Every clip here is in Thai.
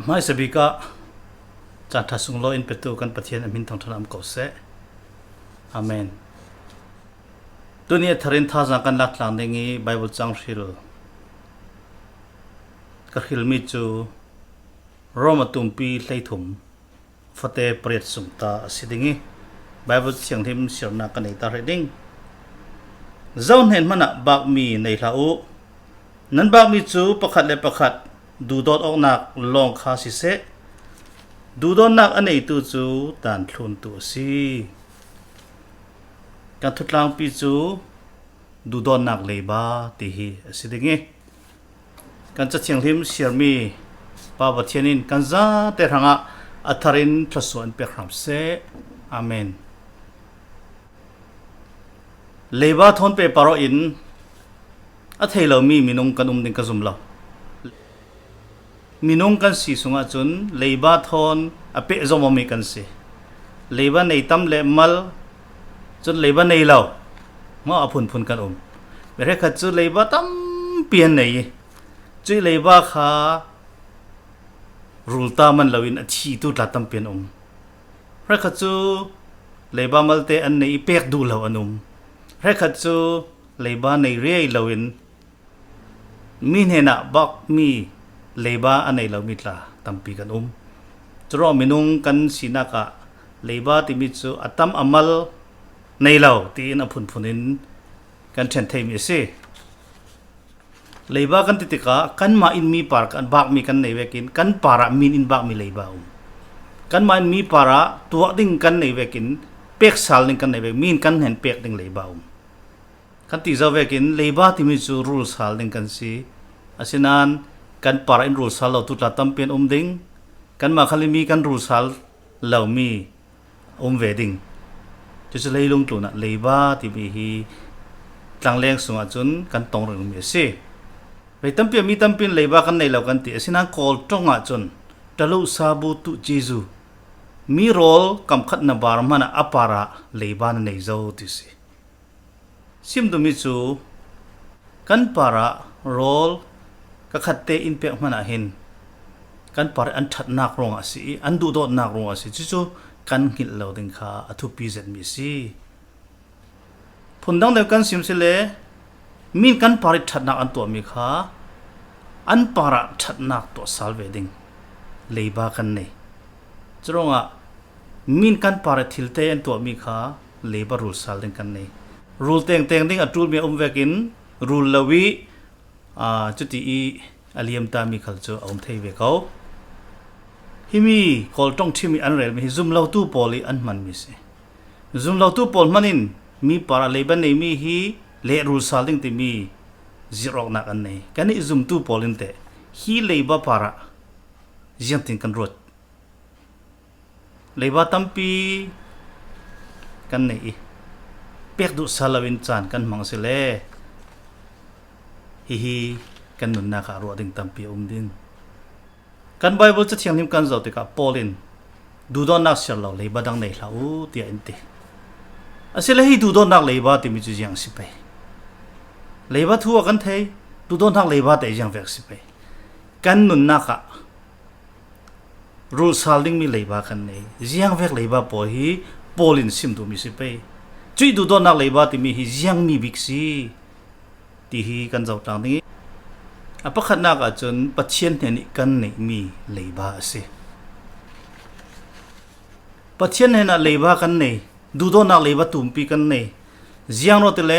ไม่สบิกะจันทสุงโลอินเปตูกันปะเทียนอมินทองทนามกอเสอาเมนตัวนี้ทารินท่าจังกันลักหลังเดงี้ไบเบิลจังชิลก็ฮิลมิจูโรมาตุมปีไลถุมฟเตเปรียดสุมตาสิดิงี้ไบเบิลเสียงทิมเสียงนักกันในตาเรดิงเจ้าเห็นมันอะบักมีในลาอุนั้นบักมีจูประคัดและประคัดดูดอดออกนักลองคาสิเซดูดอดนักอันไหนตัวจูตันทุนตัวซีการทดลองปีจูดูดอดนักเลยบ้าตีฮีสิดิงี้การจัดเสียงทิมเสียมีป้าบัดเทียนินกันจ้าแต่ทางอัทารินทศวรรษเปียกรำเซอาเมนเลบาทอนเปปารออินอัทเฮลมีมินงกันดิงกันซุมลามินงกันสีสุงอาจุนเลบาทอนอเปจอมมีกันเซเลบาในตั้มเลมัลจนเลบาในลาวมาอพุนกันเบรคัดจุเลบาตั้มเปลี่ยนไหนจุเลบาขารูลตามันลาวินอชีตุลาตั้มเปลี่ยนเบรคัดจุเลบามัลเตอันในเปกดูลาวอันเรขัดจูเลบาในเรียลาวินมีเห็นบักมีเลบาอันในลาวินละตั้มปีกันจรอมินุงกันสินักะเลบาติมิจูอัตัมอามัลในลาวตีนอพุนินกันเชนเทมิเซเลบากันติดกะกันมาอินมีปาร์กันบักมีกันในเวกินกันปาระมีอินบักมีเลบากันมาอินมีปาระตัวดิ่งกันในเวกินเปียกสาลนิ่งกันในเวกมีนกันเห็นเปียกดิ่งเลบากันที่จะเวกินเลบาที่มีจูรูลสาลดิ่งกันสิอาศัยนั้นกันปาระอินรูลสาลเราตุลาตั้มเป็นดิ่งกันมาขลิมีกันรูลสาลเรามีเวดิ่งจะเลยลงตัวนะเลบาที่มีฮีตั้งแรงสูงอาจุนกันตรงเรื่องมีสิไปตั้มเปียมีตั้มเป็นเลบากันในเรากันที่อาศัยนั้นคอลตรงอาจุนตะลุซาบูตุเจซูมีโรลกำคัดนบาร์มันอัปาระเลบานในเจ้าติสิซิมตุมิจูกันปาระโรลก็ขัดเตอินเปียมันเห็นกันปาระอันชัดนักรองอาศิอันดูโดดนักรองอาศิจู่ๆกันหินเหล่าดึงขาอทุปีเซนมิสิผลดังเดียวกันซิมสิเลมีกันปาระชัดนักอันตัวมีขาอันปาระชัดนักตัวสัลเวดิงเลบากันเนี่ยจรงมีนกันปาร์ติลเตนตัวมีขาเลบารูลสัลดิงกันนี่รูลเตงดิ่งอัตรูมีเวกินรูลลวีจุดที่อลียมตามีขัลโจเทเวเขาฮิมีคอลตงที่มีอันเรลมีซุมเลาตูปอลีอันมันมีเสซุมเลาตูปอลมันินมีปาร์เลบันในมีฮีเลรูลสัลดิงที่มีจิรอกนักอันนี้กันนี่ซุมตูปอลินเตฮีเลบาปาระยังติงกันรถเลบาตัมปีกันนี่เปียกดุสาลาวินจานกันมังเสเลฮีกันนุนนาคารวดิ่งตัมปีดินกันไบเบิลจะเทียงนิมกันเจ้าติกาปอลินดูดอนนักเสียเราเลบาดังในลาวเตียอินเตอาศัยเลยดูดอนนักเลบาติมิจุยังสิไปเลบาทัวกันเทดูดอนนักเลบาแต่ยังเวกสิไปกันนุนนาคารูสาลดิ้งมีเลบากันเนี่ยยังเวกเลบาพอฮีปอลินซิมตัวมีสิไปจุดดูดอนักเลบาที่มีฮียังมีบิกซีที่ฮีกันเจ้าต่างนี้อภัขนักอาจนปัจเจียนเนี่ยกันเนี่ยมีเลบาสิปัจเจียนเนี่ยเลบากันเนี่ยดูดอนักเลบาตุ่มปีกันเนี่ยยังรอติเล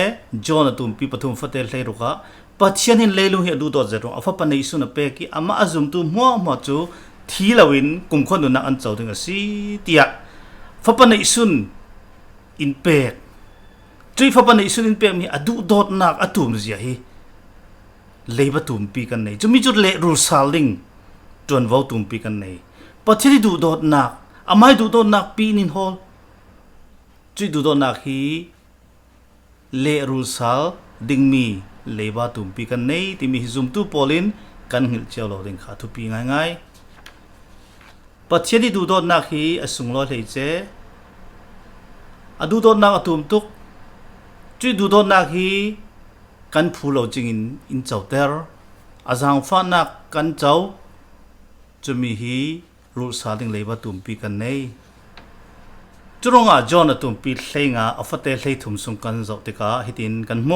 จอนตุ่มปีปฐุมฟัตเตลเลยรุกะปัจเจียนเห็นเลลุเหียดูดอเจรงอภัปนัยสุนเปกิอามาอาจุมตุมัวจูทีลาวินกุมคนดูนักอันเจ้าถึงสิเตียฟัปนัยสุนอินเปกจุยฟัปนัยสุนอินเปกมีอดูดอดนักอตุมเสียฮีเลบตุมปีกันเนี่ยจะมีจุดเลรูซาลิงจวนวาวตุมปีกันเนี่ยปัจจัยดูดอดนักอาไม่ดูดอดนักปีนินฮอลจุยดูดอดนักฮีเลรูซาลดิงมีเลบตุมปีกันเนี่ยที่มีซุมตุปอลินกันหิลเจ้าเราดิงขาทุปีง่ายปัจจัยดูดอดนักฮีอสุงลอยเลยเจอดูดอดนักอตุมตุกจุดดูดอดนักฮีกันพูเราจริงอินเจ้าเตอร์อาจารย์ฟ้านักกันเจ้า จะมีฮีรู้สาดิงเลยว่าตุ่มปีกันในจุรงอาจอนตุ่มปีเลยงาอฟเตลเลยทุ่มสุงกันจอกติกาฮิตินกันโม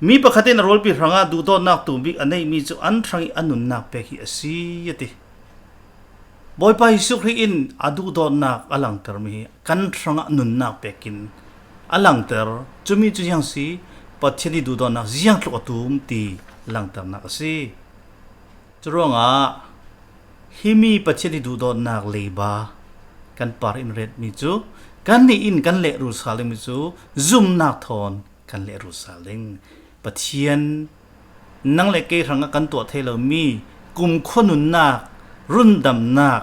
มีประคตินรอลปีรังอาดูโดนักตุ่มปีอันในมีจุอันทรังอันนุนนักเปกีอสียติบอยไปสุขอินอดูโดนักอลังเตอร์มีกันทรังอันนุนนักเปกินอลังเตอร์จะมีจุยังสีปัจเจดีดูโดนักยังตุกตุ่มตีลังเตอร์นักสีจุรงอาฮิมีปัจเจดีดูโดนักเลยบากันปารินเรดมิจูกันนี่อินกันเลรูซาเลมมิจูซุมนักทอนกันเลรูซาเลมปัจเจียนนังเลเกรังกันตัวเทเลมีกุมขนุนนักรุ่นดำนัก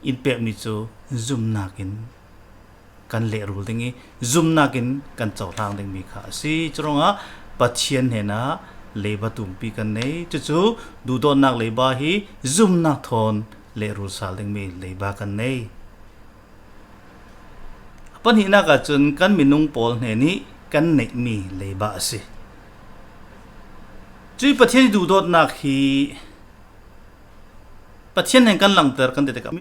อินเปียมิจูซุมนักินกันเลรูดิงี้ซุมนักินกันเจ้าทางดิงมีข้าสิจรงอ่ะปัจเจียนเห็นะเลบตุมปีกันเนจูดูโดนักเลบาฮีซุมนักทอนเลรูซาเลมมีเลบากันเนปัญหานักจุนกันมินุงปอลเนนี่กันเนมีเลบาสิจุยประเทศดูโดนักฮีประเทศแห่งกันหลังเตอร์กันเด็กกัน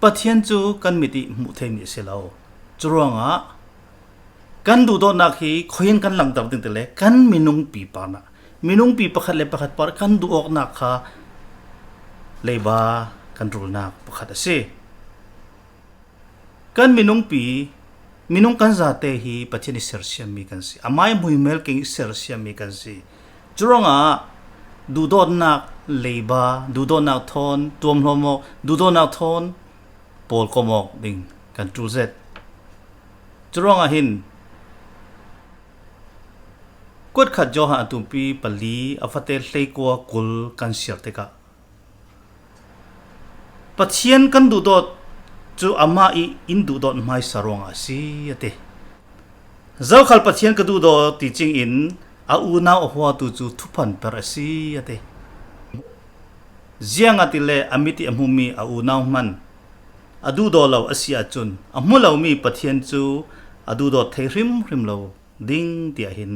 ประเทศจูกันมิติมุเทมิเสลาวจรวงอ่ะกันดูโดนักฮีคอยกันหลังเตอร์ติงเตเลกันมินุงปีปานะมินุงปีประคัดเลประคัดปาร์กันดูออกนักค่ะเลบากันรูนักประคัดเสกันมินุงปีมินุงกันซาเตฮีประเทศนิเซอร์เซียมีกันสิอามายมุยเมลกิงเซอร์เซียมีกันสิจรวงอ่ะดูโดนักเลบาดูโดนักทอนตัวมโลโมดูโดนักทอนปอลโคมอกดิงกันจูเซตจรวงอ่ะหินกดขัดจอหาตุมปีปลีอฟเตลเลกัวกุลกันเสียร์เตกะปัจเจียนกันดูโดดจูอามาอีอินดูโดดไม่สรองอาศีเตเจ้าขัลปัจเจียนกันดูโดดติจิงอินอาอูนาอหัวตูจูทุพันเปรสีเตเจียงอติเลอมิติอมุมีอาอูนามันอดูโดเราอาเซียจุนอมุเรามีปัจเจียนจูอดูโดดเทริมเราดิ้งเตียหิน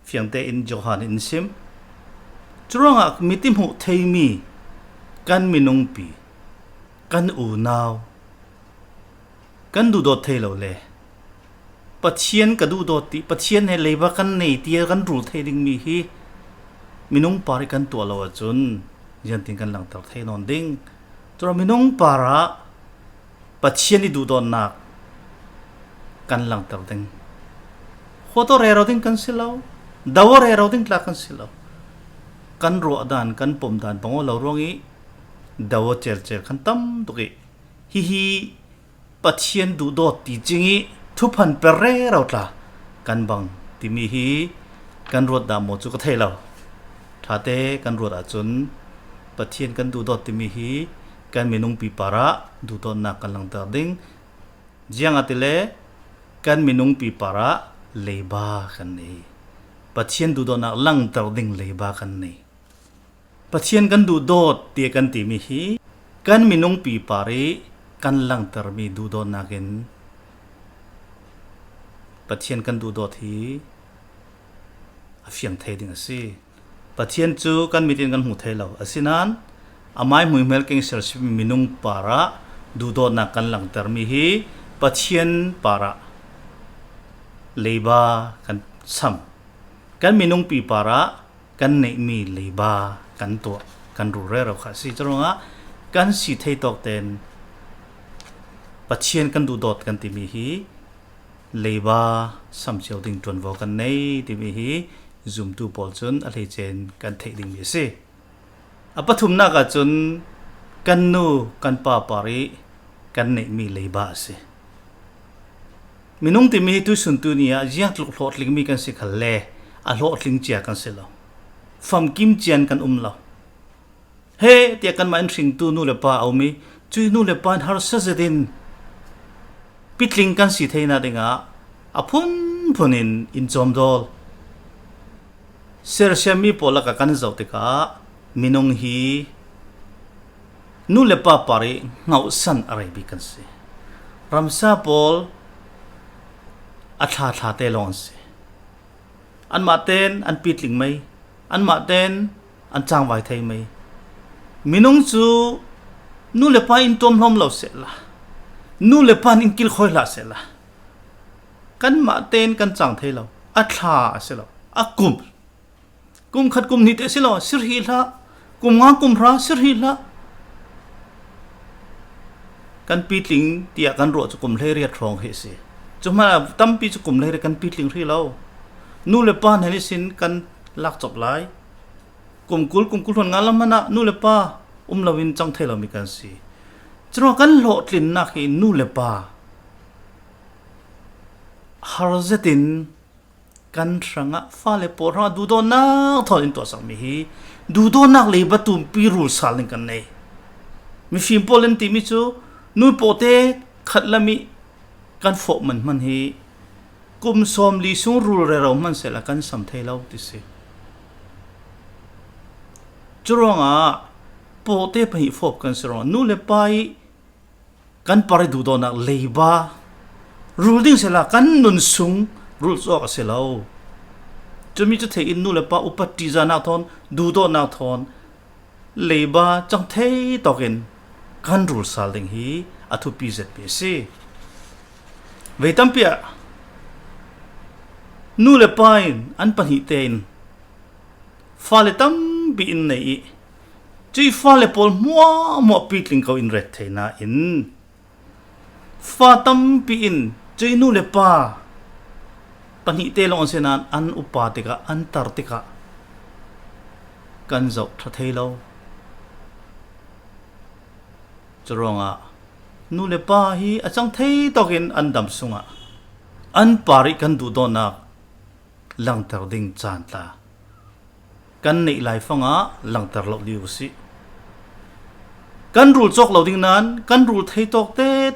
เฟียงเตอินจอหันอินซิมจรวงอ่ะมิติมุเทมีกันมินุงปีกันอูนาวกันดูโดดเทเราเลยปัจเจียนกันดูโดดติปัจเจียนให้เลยว่ากันในเตียกันรูเทดิงมีฮีมินุงปาริกันตัวเราจุนยันติงกันหลังตัดเทนอนดิ้งตัวมินุงปาระปัจเจียนที่ดูโดนนักกันหลังตัดดิ้งหัวตัวเรเราดิ้งกันสิเราดาวเรเราดิ้งกลากันสิเรากันรัวดานกันปมดานปังว่าเราร้องอีดาวเจอขันตั้มตุกิฮิปัจเจียนดูโดดตีจริงอีทุพันเปรเราตากันบังที่มีฮีกันรัวดามหมดจุกเทเราถ้าเตกันรัวดาจุนปัจเจียนกันดูโดดที่มีฮีกันมีนุงปีปาระดูโดดนักกันหลังตาดิ้งเจียงอติเลกันมีนุงปีปาระเลบากันนี่ปัจเจียนดูโดดนักหลังตาดิ้งเลบากันนี่ปัจเจียนกันดูโดดเตียกันตีมีฮีกันมีนุงปีปารีกันหลังตามีดูโดดนักเองปัจเจียนกันดูโดดที่เฟียงเทดิงสิปัจเจียนจูกันมีตินกันหูเทเราสินั้นอามายมุยเมลกิงเซอร์ชิมินุงปาระดูโดดนักกันหลังตามีฮีปัจเจียนปาระเลบากันซ้ำกันมีนุงปีปาระกันเนมีเลบากันตัวกันรูเรเราค่ะสิจรงอ่ะกันสิเทตอกเตนปัจเจียนกันดูโดดกันติมีฮีเลบาสัมเชียวดิ่งจวนวกันในติมีฮีซุมตูปอลจุนอะไรเจนกันเทดิ่งมีสิอปทุมนักจุนกันนูกันปาปารีกันเนมีเลบาสิมินุงติมีตุสุนตุนีอาจียงตลุกหลอดลิงมีกันสิขันเล่อาหลอดลิงเจียกันสิเราฟัมกิมเจียนกันเราเฮ้เตียกันมาอินสิงตูนูเลปาเอามีจุยนูเลปาฮาร์เซดินปิดลิงกันสิเทน่าดิงะอพุนพุนินอินจอมดอลเซอร์เชมีปอลกันเจ้าติกามินุงฮีนูเลปาปารีเงาสันอะไรบิกันสิรัมซาปอลอัฐาธาเตลอนสิอันมาเตนอันปิดลิงไหมอันมาเตนอันจางไว้ไทยไหม minung chu nu le pa in tom hlom lo se la nu le pan in kil khoi la se la kan ma ten kan chang thei lo a thla se lo a kum khat kum ni te se lo sir hi la kum nga kum ra sir hi la kan pitling tia kan ro chu kum hle ria throng he se chuma tampi chu kum hle kan pitling ri lo nu le pa ne sin kan lak chop lai kum kul hon nga lamana nu le pa lawin chang thei lo mi kan si chro kan lo tlin na khi nu le pa harzetin kan ranga fa le por ha du do na thoin to sang mi hi du do nak le batum pi rul sal kan nei mi fim polen ti mi chu nu pote khatlami kan fo man hi kum som li sung rul re ro man se la kan sam thei lo ti se churonga pote pa hi fop kan sero nu le pai kan pare du do nak leiba ruling se la kan nun sung rul zo ka se lo chumi chu the in nu le pa upati za na thon du do na thon leiba chang thei token kan rul sal ding hi athu PZPC veitam pia nu le pain an pan hi ten fa le tam bi in nei chi fa le pol mo pitling ko in ret theina in fa tam pi in chi nu le pa pan hi te long senan an upa te ka an tar te ka kan zau tha thei lo chronga nu le pa hi achang thei tokin an dam sunga an pari kan du do na lang tar ding chan ta kan nei lai fanga lang tar lo liu si kan rul chok lo ding nan kan rul thei tok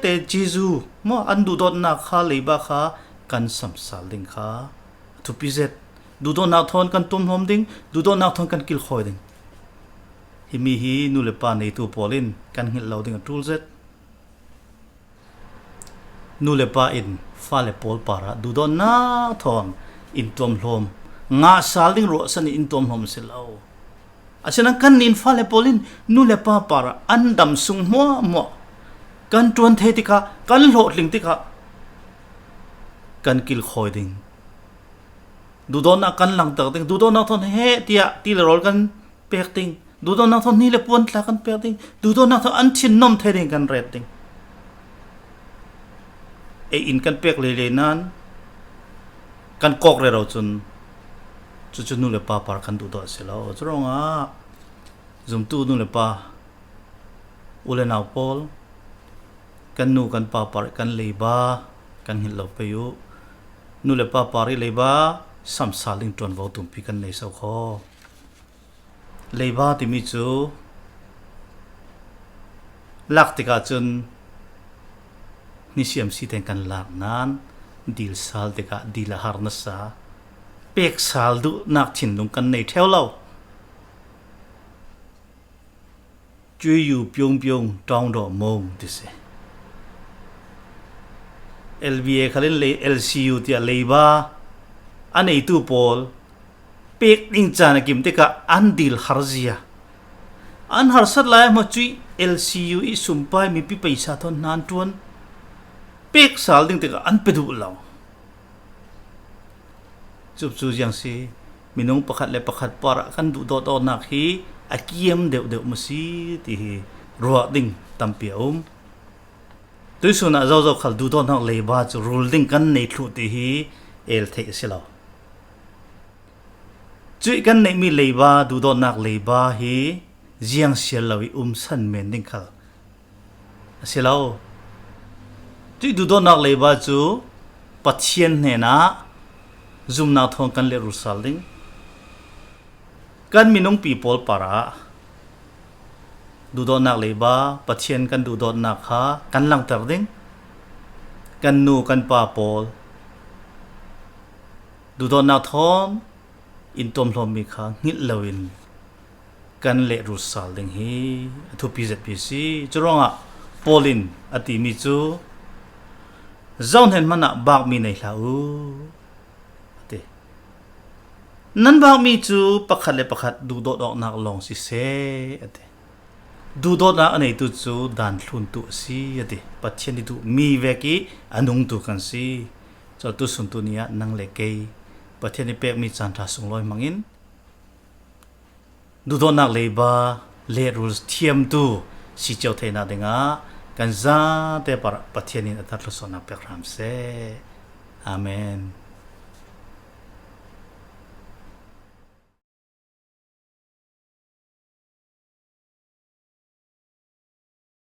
te jisu mo an du do na kha leiba kha kan sam sal ding kha thu pizet du do na thon kan tum hom ding du do na thon kan kil khoi ding himi hi nu le pa nei tu polin kan hil lo ding tul zet nu le pa in fa le pol para du do na thon in tom hlom nga sal ding ro san in tom hlom se lo achana kan nin fa le polin nu le pa para an dam sung mo kan tuan the tika kan lo ling tika kan kil khoi ding du do na kan lang tak ding du do na thon he tia ti le rol kan pek ting du do na thon ni le pon tla kan pek ding du do na thon an chin nom the ding kan ret ding e in kan pek le nan kan kok re ro chun chu nu le pa par kan du do se lo chronga zum tu nu le pa ule naw pol kan nu kan pa par kan leiba kan hil lo pe yu nu le pa pari leiba sam saling ton vo tum pi kan nei so kho leiba ti mi chu lak tika chun ni siam si ten kan lak nan dil sal tika dil har na sa pek sal du nak thin lung kan nei theu lo chui yu pyong tong do mong ti se LBA khalin le LCU tia leiba anei tu pol pek ding chana kim te ka andil harzia an harsat lai ma chui LCU i sumpai mi pi paisa thon nan tuan pek sal ding te ka an pedu law chup chu jang si minung pakhat le pakhat para kan du do do nak hi akiem deu masi ti ro ding tampiom tui suna zo khal du do nak leiba chu ruling kan nei thu ti hi el the silo chui kan nei mi leiba du do nak leiba hi jiang sial lawi san men ding khal silo chui du do nak leiba chu pathian ne na zum na thong kan le ru sal ding kan minung people para du do nak leiba pathian kan du do nak kha kan lang tar ding kan nu kan pa pol du do nak thom in tom hlom mi kha ngil lawin kan le ru sal ding hi thu PZPC churonga polin ati mi chu zon hen mana bak mi nei hlau ate nan bak mi chu pakhat le pakhat du do dok nak long si se ate ดูโดนะอันไหนตุจูดันทุนตุสียดิปัจเจนิตุมีเวกีอนุงตุกันสีจอตุสุนตุนียนังเลกยปัจเจนิเปกมีจันทราสงลอยมังอินดูโดนักเลบาเลรูสเทียมตุสิเจ้าเทนาเดงากันซาเตปะปัจเจนิอัตลสนับเปกรามเซอาเมน